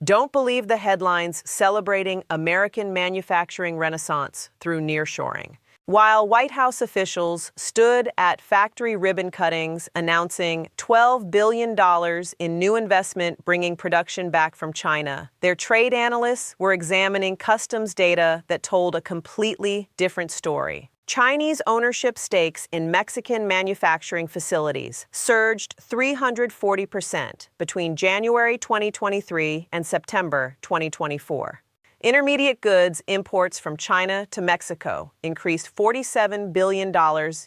Don't believe the headlines celebrating American manufacturing renaissance through nearshoring. While White House officials stood at factory ribbon cuttings announcing $12 billion in new investment bringing production back from China, their trade analysts were examining customs data that told a completely different story. Chinese ownership stakes in Mexican manufacturing facilities surged 340% between January 2023 and September 2024. Intermediate goods imports from China to Mexico increased $47 billion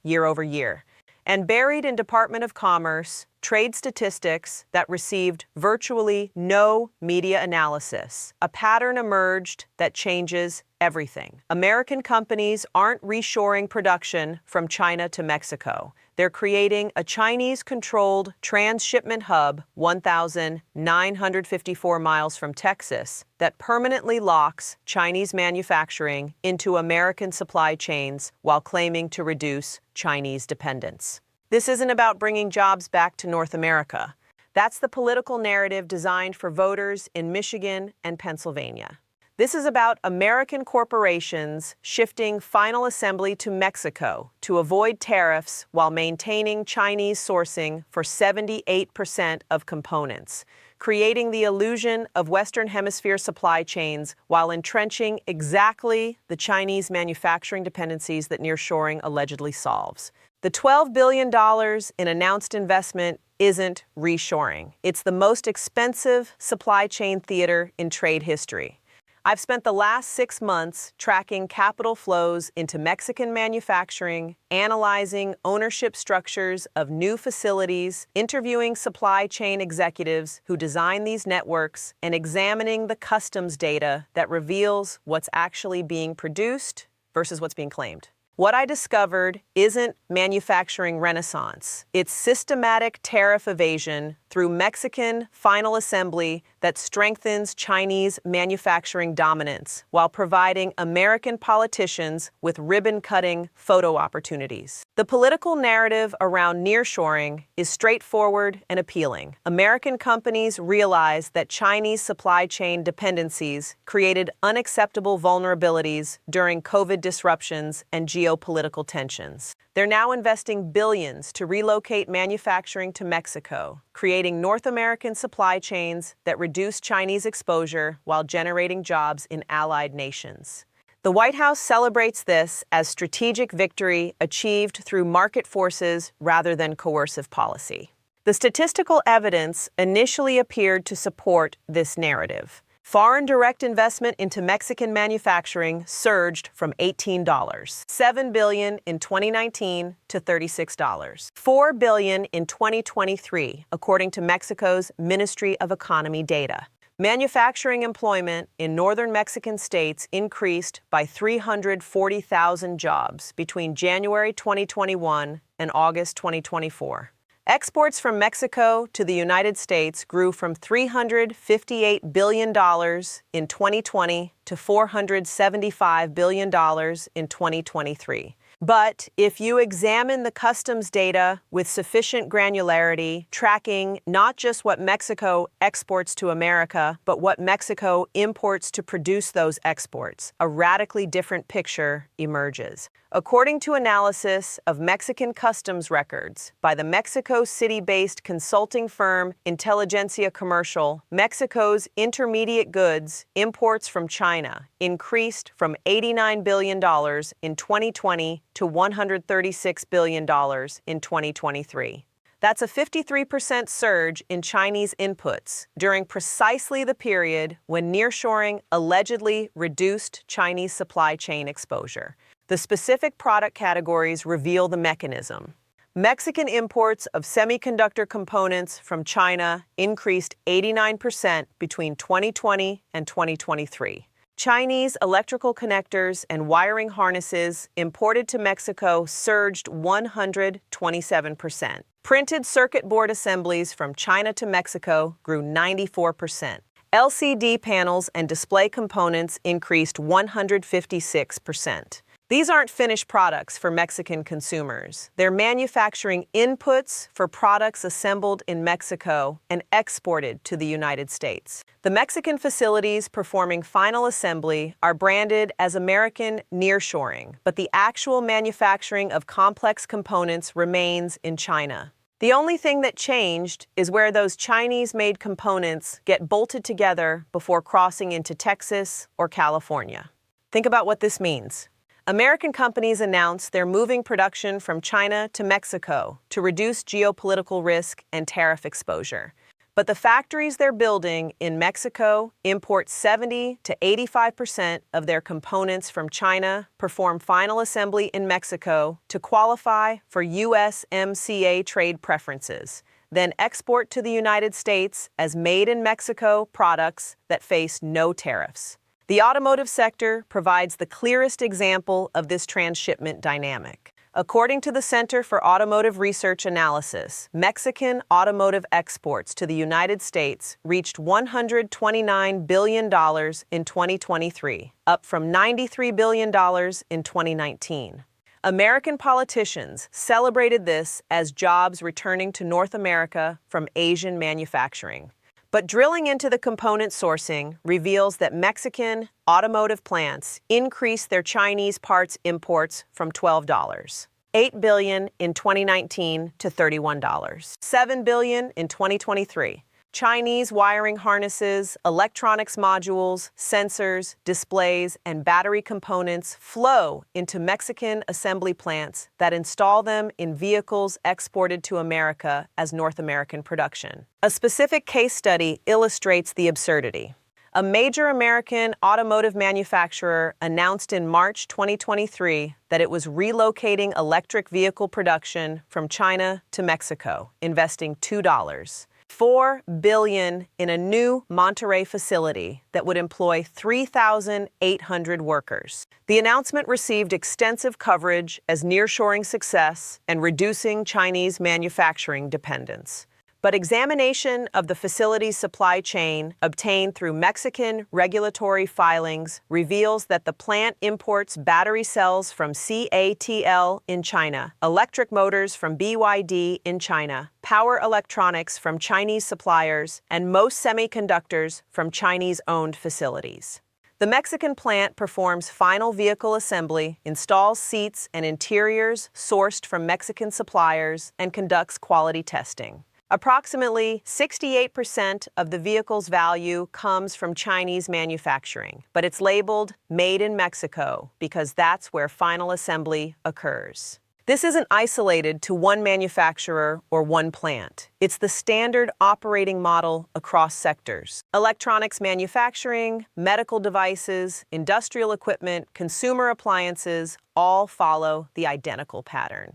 year over year. And buried in Department of Commerce trade statistics that received virtually no media analysis, a pattern emerged that changes everything. American companies aren't reshoring production from China to Mexico. They're creating a Chinese-controlled transshipment hub 1,954 miles from Texas that permanently locks Chinese manufacturing into American supply chains while claiming to reduce Chinese dependence. This isn't about bringing jobs back to North America. That's the political narrative designed for voters in Michigan and Pennsylvania. This is about American corporations shifting final assembly to Mexico to avoid tariffs while maintaining Chinese sourcing for 78% of components, creating the illusion of Western Hemisphere supply chains while entrenching exactly the Chinese manufacturing dependencies that nearshoring allegedly solves. The $12 billion in announced investment isn't reshoring. It's the most expensive supply chain theater in trade history. I've spent the last 6 months tracking capital flows into Mexican manufacturing, analyzing ownership structures of new facilities, interviewing supply chain executives who design these networks, and examining the customs data that reveals what's actually being produced versus what's being claimed. What I discovered isn't manufacturing renaissance. It's systematic tariff evasion through Mexican final assembly that strengthens Chinese manufacturing dominance while providing American politicians with ribbon-cutting photo opportunities. The political narrative around nearshoring is straightforward and appealing. American companies realize that Chinese supply chain dependencies created unacceptable vulnerabilities during COVID disruptions and geopolitical tensions. They're now investing billions to relocate manufacturing to Mexico, creating North American supply chains that reduce Chinese exposure while generating jobs in allied nations. The White House celebrates this as strategic victory achieved through market forces rather than coercive policy. The statistical evidence initially appeared to support this narrative. Foreign direct investment into Mexican manufacturing surged from $7 billion in 2019 to $36, $4 billion in 2023, according to Mexico's Ministry of Economy data. Manufacturing employment in northern Mexican states increased by 340,000 jobs between January 2021 and August 2024. Exports from Mexico to the United States grew from $358 billion in 2020 to $475 billion in 2023. But if you examine the customs data with sufficient granularity, tracking not just what Mexico exports to America, but what Mexico imports to produce those exports, a radically different picture emerges. According to analysis of Mexican customs records by the Mexico City-based consulting firm Intelligentsia Commercial, Mexico's intermediate goods imports from China increased from $89 billion in 2020 to $136 billion in 2023. That's a 53% surge in Chinese inputs during precisely the period when nearshoring allegedly reduced Chinese supply chain exposure. The specific product categories reveal the mechanism. Mexican imports of semiconductor components from China increased 89% between 2020 and 2023. Chinese electrical connectors and wiring harnesses imported to Mexico surged 127%. Printed circuit board assemblies from China to Mexico grew 94%. LCD panels and display components increased 156%. These aren't finished products for Mexican consumers. They're manufacturing inputs for products assembled in Mexico and exported to the United States. The Mexican facilities performing final assembly are branded as American nearshoring, but the actual manufacturing of complex components remains in China. The only thing that changed is where those Chinese-made components get bolted together before crossing into Texas or California. Think about what this means. American companies announced they're moving production from China to Mexico to reduce geopolitical risk and tariff exposure. But the factories they're building in Mexico import 70 to 85% of their components from China, perform final assembly in Mexico to qualify for USMCA trade preferences, then export to the United States as made in Mexico products that face no tariffs. The automotive sector provides the clearest example of this transshipment dynamic. According to the Center for Automotive Research Analysis, Mexican automotive exports to the United States reached $129 billion in 2023, up from $93 billion in 2019. American politicians celebrated this as jobs returning to North America from Asian manufacturing. But drilling into the component sourcing reveals that Mexican automotive plants increased their Chinese parts imports from $8 billion in 2019 to $31, $7 billion in 2023. Chinese wiring harnesses, electronics modules, sensors, displays, and battery components flow into Mexican assembly plants that install them in vehicles exported to America as North American production. A specific case study illustrates the absurdity. A major American automotive manufacturer announced in March 2023 that it was relocating electric vehicle production from China to Mexico, investing $4 billion in a new Monterrey facility that would employ 3,800 workers. The announcement received extensive coverage as nearshoring success and reducing Chinese manufacturing dependence. But examination of the facility's supply chain obtained through Mexican regulatory filings reveals that the plant imports battery cells from CATL in China, electric motors from BYD in China, power electronics from Chinese suppliers, and most semiconductors from Chinese-owned facilities. The Mexican plant performs final vehicle assembly, installs seats and interiors sourced from Mexican suppliers, and conducts quality testing. Approximately 68% of the vehicle's value comes from Chinese manufacturing, but it's labeled Made in Mexico because that's where final assembly occurs. This isn't isolated to one manufacturer or one plant. It's the standard operating model across sectors. Electronics manufacturing, medical devices, industrial equipment, consumer appliances all follow the identical pattern.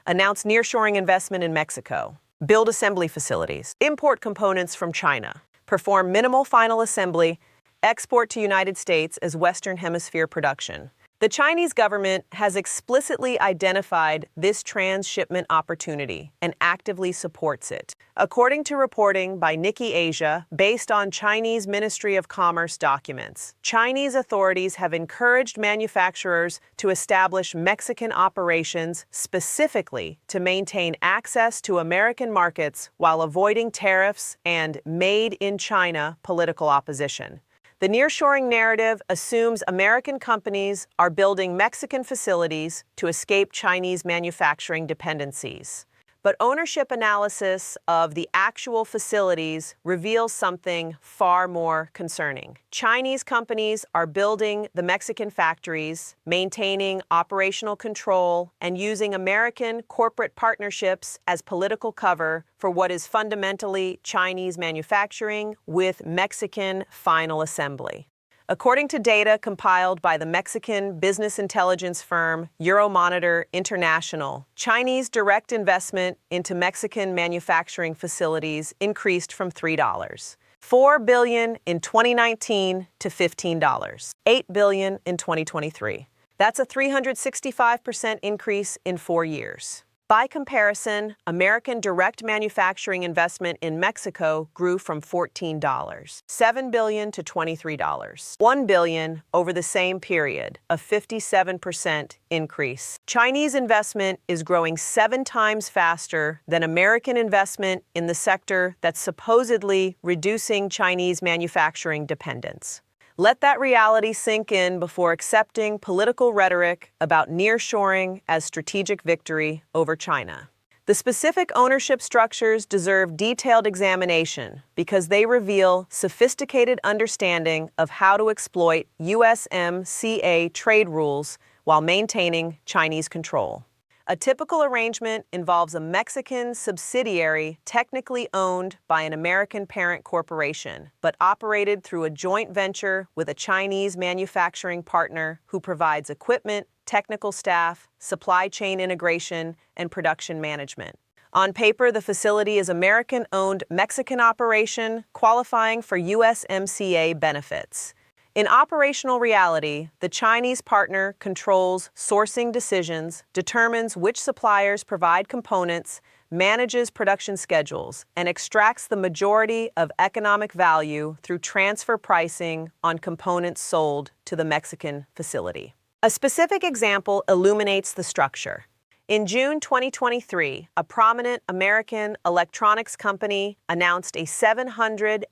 Announce nearshoring investment in Mexico. Build assembly facilities, import components from China, perform minimal final assembly, export to United States as Western Hemisphere production. The Chinese government has explicitly identified this transshipment opportunity and actively supports it. According to reporting by Nikkei Asia, based on Chinese Ministry of Commerce documents, Chinese authorities have encouraged manufacturers to establish Mexican operations specifically to maintain access to American markets while avoiding tariffs and made in China political opposition. The nearshoring narrative assumes American companies are building Mexican facilities to escape Chinese manufacturing dependencies. But ownership analysis of the actual facilities reveals something far more concerning. Chinese companies are building the Mexican factories, maintaining operational control, and using American corporate partnerships as political cover for what is fundamentally Chinese manufacturing with Mexican final assembly. According to data compiled by the Mexican business intelligence firm Euromonitor International, Chinese direct investment into Mexican manufacturing facilities increased from $4 billion in 2019 to $15, $8 billion in 2023. That's a 365% increase in 4 years. By comparison, American direct manufacturing investment in Mexico grew from $14.7 billion to $23.1 billion over the same period, a 57% increase. Chinese investment is growing 7 times faster than American investment in the sector that's supposedly reducing Chinese manufacturing dependence. Let that reality sink in before accepting political rhetoric about nearshoring as strategic victory over China. The specific ownership structures deserve detailed examination because they reveal sophisticated understanding of how to exploit USMCA trade rules while maintaining Chinese control. A typical arrangement involves a Mexican subsidiary technically owned by an American parent corporation, but operated through a joint venture with a Chinese manufacturing partner who provides equipment, technical staff, supply chain integration, and production management. On paper, the facility is American-owned Mexican operation, qualifying for USMCA benefits. In operational reality, the Chinese partner controls sourcing decisions, determines which suppliers provide components, manages production schedules, and extracts the majority of economic value through transfer pricing on components sold to the Mexican facility. A specific example illuminates the structure. In June 2023, a prominent American electronics company announced a $780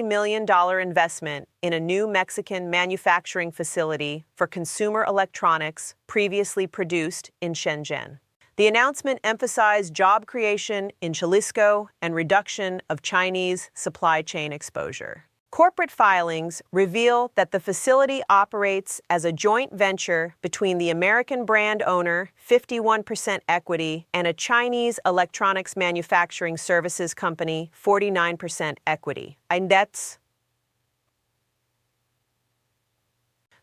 million investment in a new Mexican manufacturing facility for consumer electronics previously produced in Shenzhen. The announcement emphasized job creation in Jalisco and reduction of Chinese supply chain exposure. Corporate filings reveal that the facility operates as a joint venture between the American brand owner, 51% equity, and a Chinese electronics manufacturing services company, 49% equity.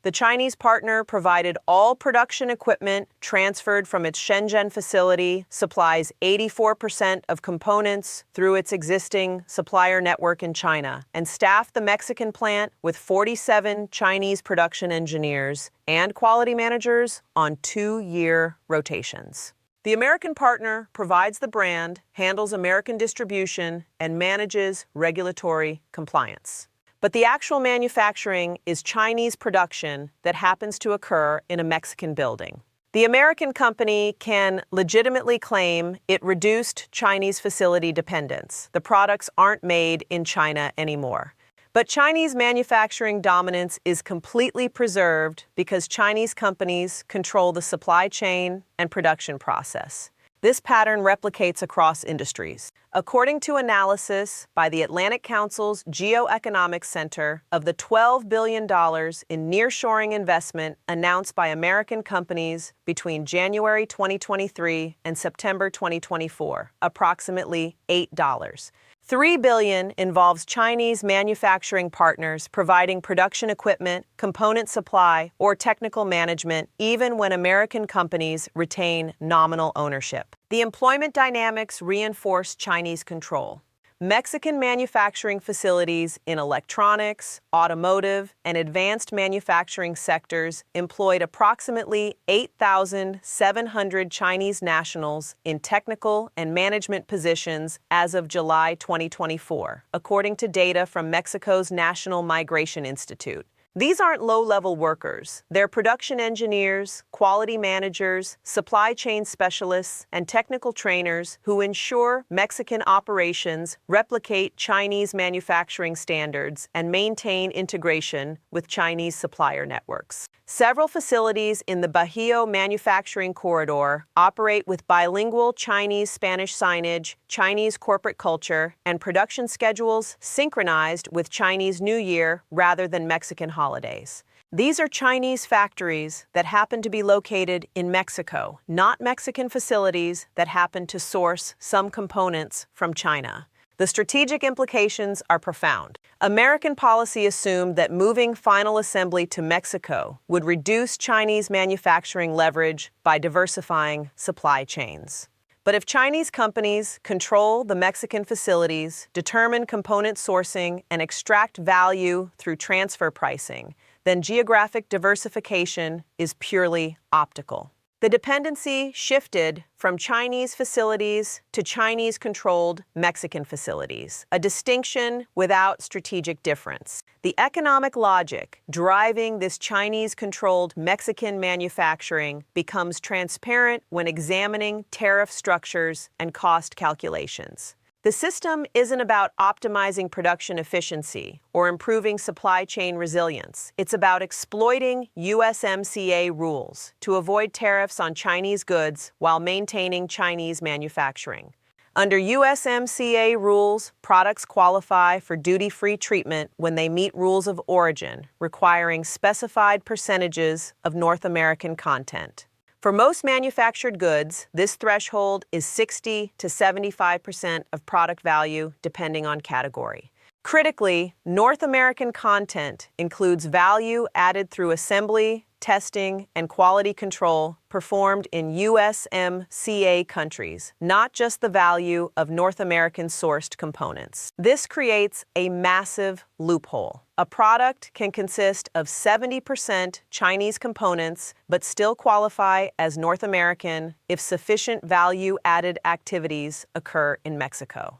The Chinese partner provided all production equipment transferred from its Shenzhen facility, supplies 84% of components through its existing supplier network in China, and staffed the Mexican plant with 47 Chinese production engineers and quality managers on 2-year rotations. The American partner provides the brand, handles American distribution, and manages regulatory compliance. But the actual manufacturing is Chinese production that happens to occur in a Mexican building. The American company can legitimately claim it reduced Chinese facility dependence. The products aren't made in China anymore. But Chinese manufacturing dominance is completely preserved because Chinese companies control the supply chain and production process. This pattern replicates across industries. According to analysis by the Atlantic Council's Geoeconomics Center, of the $12 billion in nearshoring investment announced by American companies between January 2023 and September 2024, approximately $8. $3 billion involves Chinese manufacturing partners providing production equipment, component supply, or technical management, even when American companies retain nominal ownership. The employment dynamics reinforce Chinese control. Mexican manufacturing facilities in electronics, automotive, and advanced manufacturing sectors employed approximately 8,700 Chinese nationals in technical and management positions as of July 2024, according to data from Mexico's National Migration Institute. These aren't low-level workers. They're production engineers, quality managers, supply chain specialists, and technical trainers who ensure Mexican operations replicate Chinese manufacturing standards and maintain integration with Chinese supplier networks. Several facilities in the Bajío manufacturing corridor operate with bilingual Chinese-Spanish signage, Chinese corporate culture, and production schedules synchronized with Chinese New Year rather than Mexican holidays. These are Chinese factories that happen to be located in Mexico, not Mexican facilities that happen to source some components from China. The strategic implications are profound. American policy assumed that moving final assembly to Mexico would reduce Chinese manufacturing leverage by diversifying supply chains. But if Chinese companies control the Mexican facilities, determine component sourcing, and extract value through transfer pricing, then geographic diversification is purely optical. The dependency shifted from Chinese facilities to Chinese-controlled Mexican facilities, a distinction without strategic difference. The economic logic driving this Chinese-controlled Mexican manufacturing becomes transparent when examining tariff structures and cost calculations. The system isn't about optimizing production efficiency or improving supply chain resilience. It's about exploiting USMCA rules to avoid tariffs on Chinese goods while maintaining Chinese manufacturing. Under USMCA rules, products qualify for duty-free treatment when they meet rules of origin, requiring specified percentages of North American content. For most manufactured goods, this threshold is 60 to 75% of product value, depending on category. Critically, North American content includes value added through assembly, testing, and quality control performed in USMCA countries, not just the value of North American-sourced components. This creates a massive loophole. A product can consist of 70% Chinese components but still qualify as North American if sufficient value-added activities occur in Mexico.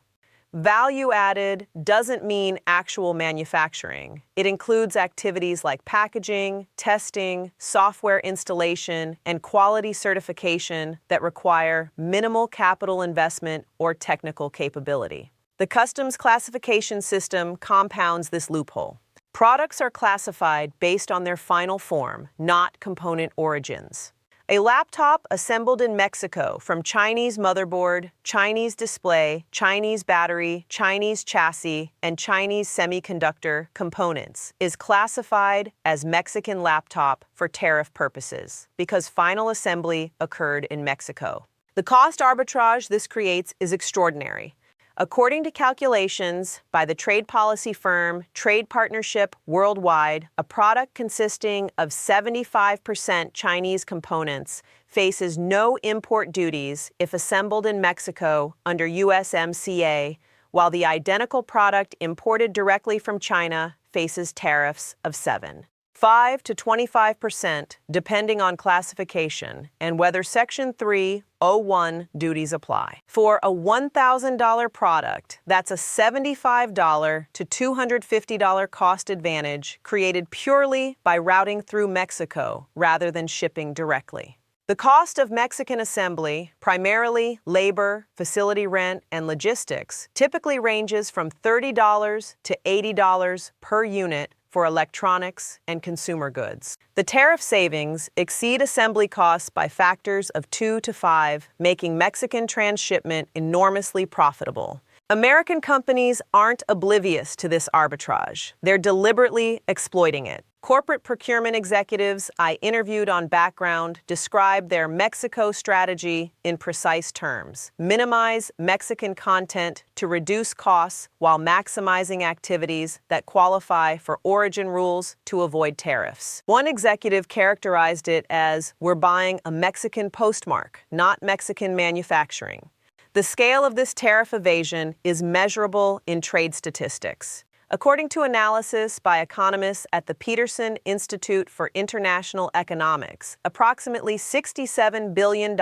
Value added doesn't mean actual manufacturing. It includes activities like packaging, testing, software installation, and quality certification that require minimal capital investment or technical capability. The customs classification system compounds this loophole. Products are classified based on their final form, not component origins. A laptop assembled in Mexico from Chinese motherboard, Chinese display, Chinese battery, Chinese chassis, and Chinese semiconductor components is classified as Mexican laptop for tariff purposes because final assembly occurred in Mexico. The cost arbitrage this creates is extraordinary. According to calculations by the trade policy firm Trade Partnership Worldwide, a product consisting of 75% Chinese components faces no import duties if assembled in Mexico under USMCA, while the identical product imported directly from China faces tariffs of 5 to 25%, depending on classification and whether Section 301 duties apply. For a $1,000 product, that's a $75 to $250 cost advantage created purely by routing through Mexico rather than shipping directly. The cost of Mexican assembly, primarily labor, facility rent, and logistics, typically ranges from $30 to $80 per unit for electronics and consumer goods. The tariff savings exceed assembly costs by factors of 2 to 5, making Mexican transshipment enormously profitable. American companies aren't oblivious to this arbitrage. They're deliberately exploiting it. Corporate procurement executives I interviewed on Background described their Mexico strategy in precise terms: minimize Mexican content to reduce costs while maximizing activities that qualify for origin rules to avoid tariffs. One executive characterized it as, "We're buying a Mexican postmark, not Mexican manufacturing." The scale of this tariff evasion is measurable in trade statistics. According to analysis by economists at the Peterson Institute for International Economics, approximately $67 billion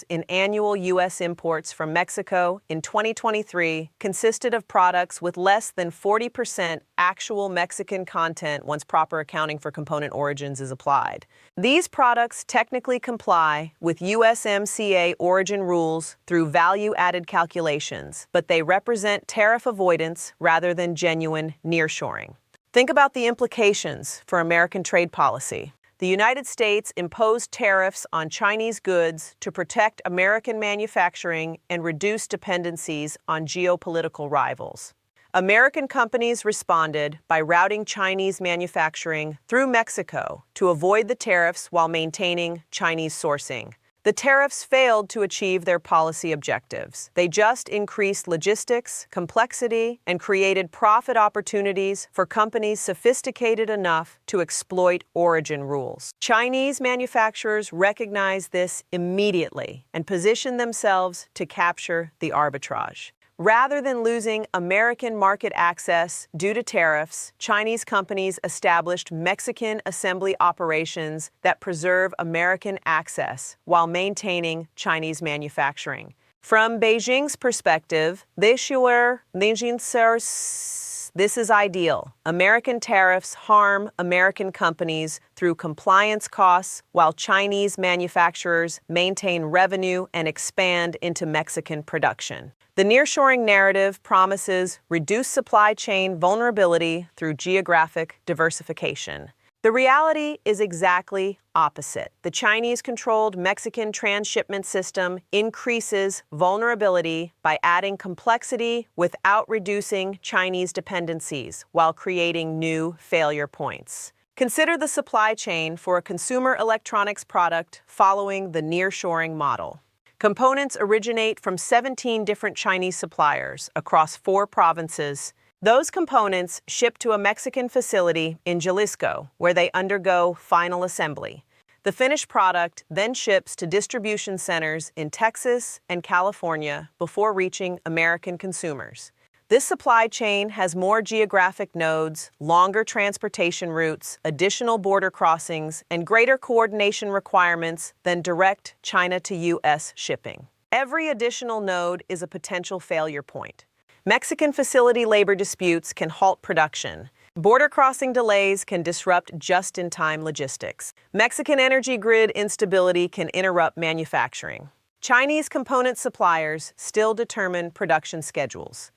in annual U.S. imports from Mexico in 2023 consisted of products with less than 40% actual Mexican content once proper accounting for component origins is applied. These products technically comply with USMCA origin rules through value-added calculations, but they represent tariff avoidance rather than genuine nearshoring. Think about the implications for American trade policy. The United States imposed tariffs on Chinese goods to protect American manufacturing and reduce dependencies on geopolitical rivals. American companies responded by routing Chinese manufacturing through Mexico to avoid the tariffs while maintaining Chinese sourcing. The tariffs failed to achieve their policy objectives. They just increased logistics, complexity, and created profit opportunities for companies sophisticated enough to exploit origin rules. Chinese manufacturers recognized this immediately and positioned themselves to capture the arbitrage. Rather than losing American market access due to tariffs, Chinese companies established Mexican assembly operations that preserve American access while maintaining Chinese manufacturing. From Beijing's perspective, this is ideal. American tariffs harm American companies through compliance costs, while Chinese manufacturers maintain revenue and expand into Mexican production. The nearshoring narrative promises reduced supply chain vulnerability through geographic diversification. The reality is exactly opposite. The Chinese-controlled Mexican transshipment system increases vulnerability by adding complexity without reducing Chinese dependencies, while creating new failure points. Consider the supply chain for a consumer electronics product following the nearshoring model. Components originate from 17 different Chinese suppliers across 4 provinces. Those components ship to a Mexican facility in Jalisco, where they undergo final assembly. The finished product then ships to distribution centers in Texas and California before reaching American consumers. This supply chain has more geographic nodes, longer transportation routes, additional border crossings, and greater coordination requirements than direct China to U.S. shipping. Every additional node is a potential failure point. Mexican facility labor disputes can halt production. Border crossing delays can disrupt just-in-time logistics. Mexican energy grid instability can interrupt manufacturing. Chinese component suppliers still determine production schedules.